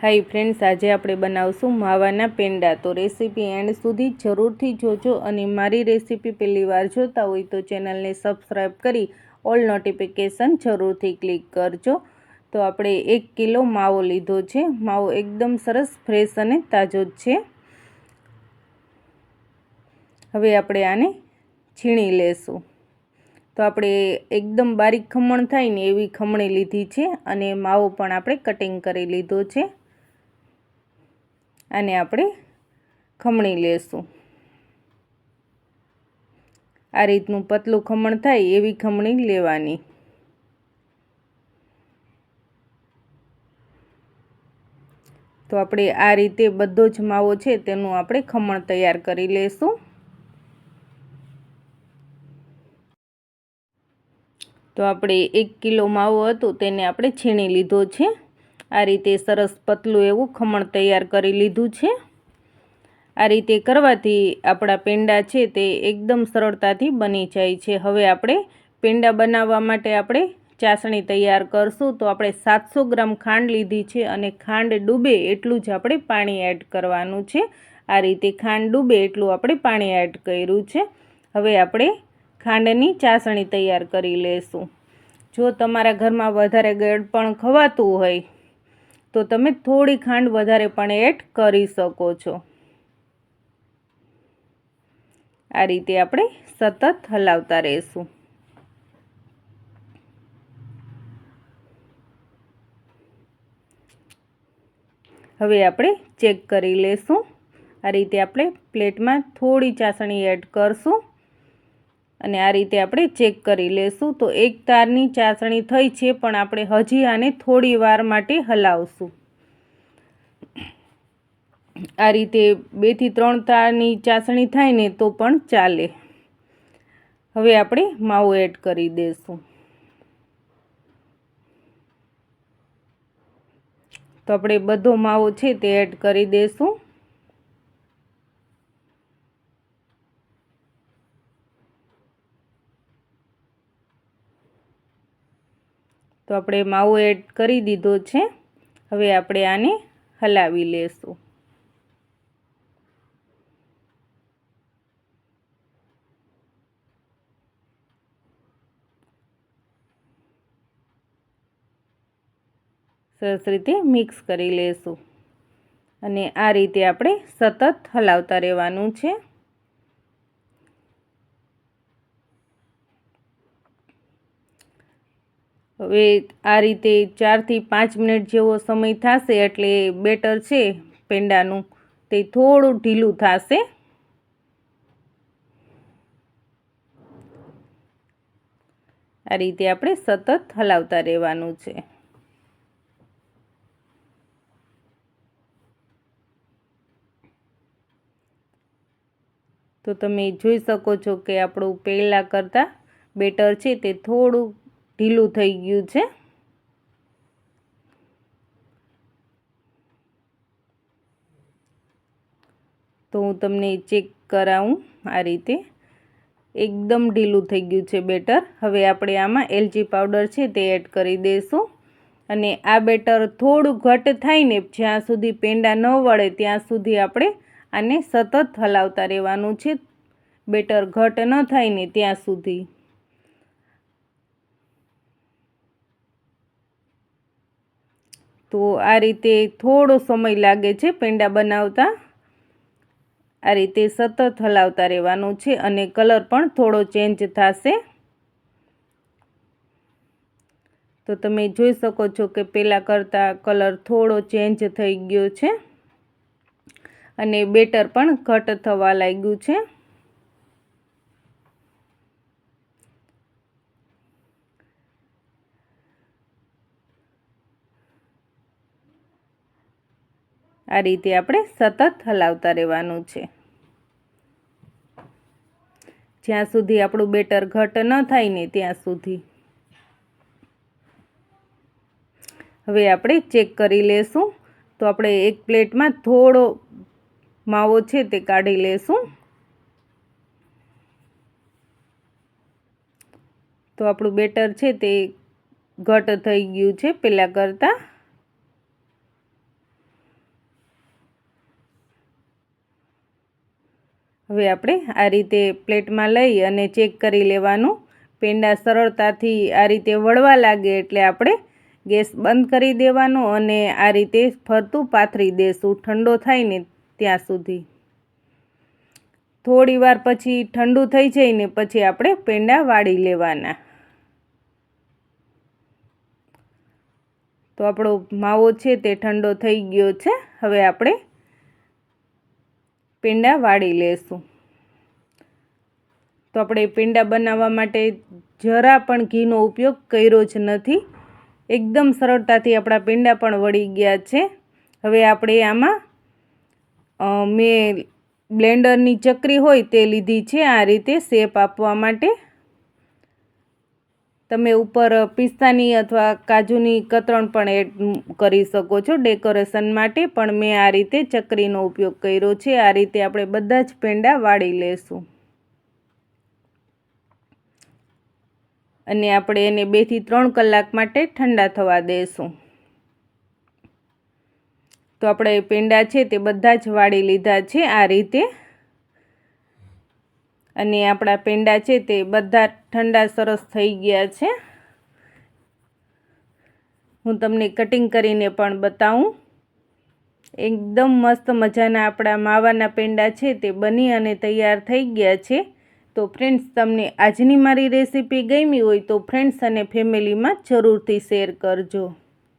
Hi friends, આજે આપણે બનાવશું માવાના પેંડા। તો રેસીપી એન્ડ સુધી જરૂરથી જોજો અને મારી રેસીપી પહેલી વાર જોતા હોય તો ચેનલને સબસ્ક્રાઈબ કરી ઓલ નોટિફિકેશન જરૂરથી ક્લિક કરજો। તો આપણે 1 કિલો માવો લીધો છે। માવો એકદમ સરસ ફ્રેશ અને તાજો જ છે। હવે આપણે આને છીણી લેશું। તો આપણે એકદમ બારીક ખમણ થાય ને એવી ખમણી લીધી છે અને માવો પણ આપણે કટિંગ કરી લીધો છે। આને આપણે ખમણી લેશું। આ રીતનું પતલું ખમણ થાય એવી ખમણી લેવાની। તો આપણે આ રીતે બધો જ માવો છે તેનું આપણે ખમણ તૈયાર કરી લેશું। તો આપણે 1 કિલો માવો હતો તેને આપણે છીણી લીધો છે। આ રીતે સરસ પતલું એવું ખમણ તૈયાર કરી લીધું છે। આ રીતે કરવાથી આપણા પેંડા છે તે એકદમ સરળતાથી બની જાય છે। હવે આપણે પેંડા બનાવવા માટે આપણે ચાસણી તૈયાર કરશું। તો આપણે 700 ગ્રામ ખાંડ લીધી છે અને ખાંડ ડૂબે એટલું જ આપણે પાણી એડ કરવાનું છે। આ રીતે ખાંડ ડૂબે એટલું આપણે પાણી એડ કર્યું છે। હવે આપણે ખાંડની ચાસણી તૈયાર કરી લેશું। જો તમારા ઘરમાં વધારે ગળપણ ખવાતું હોય તો તમે થોડી ખાંડ વધારે પણ એડ કરી શકો છો। આ રીતે આપણે સતત હલાવતા રહેશું। હવે આપણે ચેક કરી લેશું। આ રીતે આપણે પ્લેટમાં થોડી ચાસણી એડ કરશું અને આ રીતે આપણે ચેક કરી લેશું। તો એક તારની ચાસણી થઈ છે પણ આપણે હજી આને થોડી વાર માટે હલાવશું। આ રીતે 2 થી 3 તારની ચાસણી થાય ને તો પણ ચાલે। હવે આપણે માવો એડ કરી દઈશું। તો આપણે બધો માવો છે તે એડ કરી દઈશું। તો આપણે માવો એડ કરી દીધો છે। હવે આપણે આને હલાવી લેશું। સરસ રીતે મિક્સ કરી લેશું અને આ રીતે આપણે સતત હલાવતા રહેવાનું છે। હવે આ રીતે 4 થી 5 મિનિટ જેવો સમય થશે એટલે બેટર છે પેંડાનું તે થોડું ઢીલું થશે। આ રીતે આપણે સતત હલાવતા રહેવાનું છે। તો તમે જોઈ શકો છો કે આપણું પહેલાં કરતાં બેટર છે તે થોડું ઢીલું થઈ ગયું છે। તો હું તમને ચેક કરાવું। આ રીતે એકદમ ઢીલું થઈ ગયું છે બેટર। હવે આપણે આમાં એલચી પાવડર છે તે એડ કરી દઈશું અને આ બેટર થોડું ઘટ થાય ને જ્યાં સુધી પેંડા ન વળે ત્યાં સુધી આપણે આને સતત હલાવતા રહેવાનું છે। બેટર ઘટ ન થાય ને ત્યાં સુધી। તો આ રીતે થોડો સમય લાગે છે પેંડા બનાવતા। આ રીતે સતત હલાવતા રહેવાનું છે અને કલર પણ થોડો ચેન્જ થશે। તો તમે જોઈ શકો છો કે પહેલાં કરતાં કલર થોડો ચેન્જ થઈ ગયો છે અને બેટર પણ ઘટ થવા લાગ્યું છે। આ રીતે આપણે સતત હલાવતા રહેવાનું છે જ્યાં સુધી આપણું બેટર ઘટ ન થાય ને ત્યાં સુધી। હવે આપણે ચેક કરી લેશું। તો આપણે એક પ્લેટમાં થોડો માવો છે તે કાઢી લેશું। તો આપણું બેટર છે તે ઘટ થઈ ગયું છે પહેલાં કરતાં। હવે આપણે આ રીતે પ્લેટમાં લઈ અને ચેક કરી લેવાનું. પેંડા સરળતાથી આ રીતે વળવા લાગે એટલે આપણે ગેસ બંધ કરી દેવાનો અને આ રીતે ફરતું પાથરી દેશું ઠંડો થાય ને ત્યાં સુધી. થોડી વાર પછી ઠંડુ થઈ જાય ને પછી આપણે પેંડા વાળી લેવાના. તો આપણો માવો છે તે ઠંડો થઈ ગયો છે. હવે આપણે પેંડા વાળી લેશું. તો આપણે પેંડા બનાવવા માટે જરા પણ ઘીનો ઉપયોગ કર્યો જ નથી. એકદમ સરળતાથી આપણા પેંડા પણ વળી ગયા છે. હવે આપણે આમાં મેં બ્લેન્ડરની ચકરી હોય તે લીધી છે આ રીતે શેપ આપવા માટે. તમે ઉપર પિસ્તાની અથવા કાજુની કતરણ પણ એડ કરી શકો છો ડેકોરેશન માટે, પણ મેં આ રીતે ચકરીનો ઉપયોગ કર્યો છે. આ રીતે આપણે બધા જ પેંડા વાળી લેશું અને આપણે એને 2 થી 3 કલાક માટે ઠંડા થવા દેશું. તો આપણે પેંડા છે તે બધા જ વાળી લીધા છે આ રીતે, અને આપણા પેંડા છે તે બધા ઠંડા સરસ થઈ ગયા છે. હું તમને કટિંગ કરીને પણ બતાવું. એકદમ મસ્ત મજાના આપણા માવાના પેંડા છે તે બની અને તૈયાર થઈ ગયા છે. તો ફ્રેન્ડ્સ, તમને આજની મારી રેસીપી ગમી હોય તો ફ્રેન્ડ્સ અને ફેમિલીમાં જરૂરથી શેર કરજો.